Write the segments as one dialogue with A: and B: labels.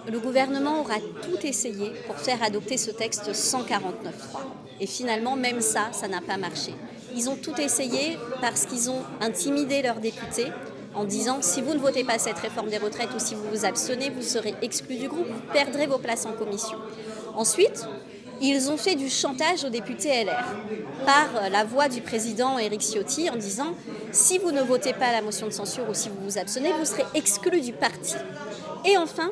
A: le gouvernement aura tout essayé pour faire adopter ce texte sans 49.3. Et finalement, même ça n'a pas marché. Ils ont tout essayé parce qu'ils ont intimidé leurs députés en disant « si vous ne votez pas cette réforme des retraites ou si vous vous abstenez, vous serez exclus du groupe, vous perdrez vos places en commission ». Ensuite, ils ont fait du chantage aux députés LR par la voix du président Éric Ciotti en disant « si vous ne votez pas la motion de censure ou si vous vous abstenez, vous serez exclus du parti ». Et enfin,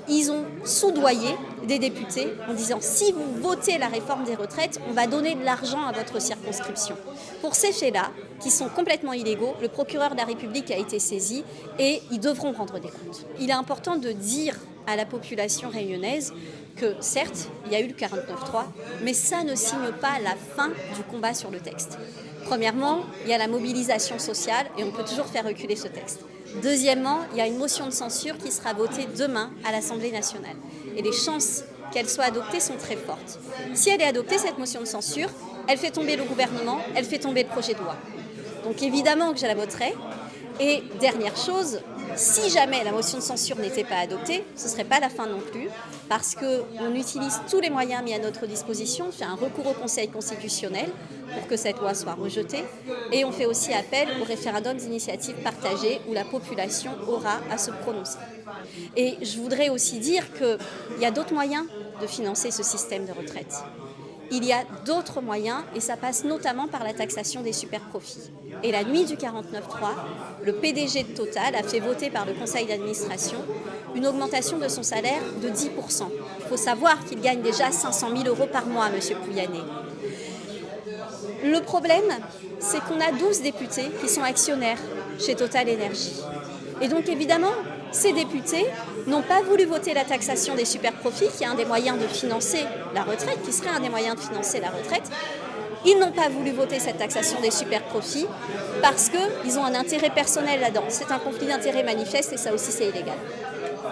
A: ils ont soudoyé des députés en disant « si vous votez la réforme des retraites, on va donner de l'argent à votre circonscription ». Pour ces faits-là, qui sont complètement illégaux, le procureur de la République a été saisi et ils devront rendre des comptes. Il est important de dire à la population réunionnaise que certes, il y a eu le 49.3, mais ça ne signe pas la fin du combat sur le texte. Premièrement, il y a la mobilisation sociale et on peut toujours faire reculer ce texte. Deuxièmement, il y a une motion de censure qui sera votée demain à l'Assemblée nationale. Et les chances qu'elle soit adoptée sont très fortes. Si elle est adoptée, cette motion de censure, elle fait tomber le gouvernement, elle fait tomber le projet de loi. Donc évidemment que je la voterai. Et dernière chose, si jamais la motion de censure n'était pas adoptée, ce ne serait pas la fin non plus, parce qu'on utilise tous les moyens mis à notre disposition, on fait un recours au Conseil constitutionnel pour que cette loi soit rejetée, et on fait aussi appel au référendum d'initiative partagée où la population aura à se prononcer. Et je voudrais aussi dire qu'il y a d'autres moyens de financer ce système de retraite. Il y a d'autres moyens et ça passe notamment par la taxation des superprofits. Et la nuit du 49.3, le PDG de Total a fait voter par le conseil d'administration une augmentation de son salaire de 10%. Il faut savoir qu'il gagne déjà 500 000 € par mois, M. Pouyanné. Le problème, c'est qu'on a 12 députés qui sont actionnaires chez Total Énergie. Et donc évidemment, ces députés n'ont pas voulu voter la taxation des superprofits, qui est un des moyens de financer la retraite, qui serait un des moyens de financer la retraite. Ils n'ont pas voulu voter cette taxation des superprofits parce qu'ils ont un intérêt personnel là-dedans. C'est un conflit d'intérêts manifeste et ça aussi c'est illégal.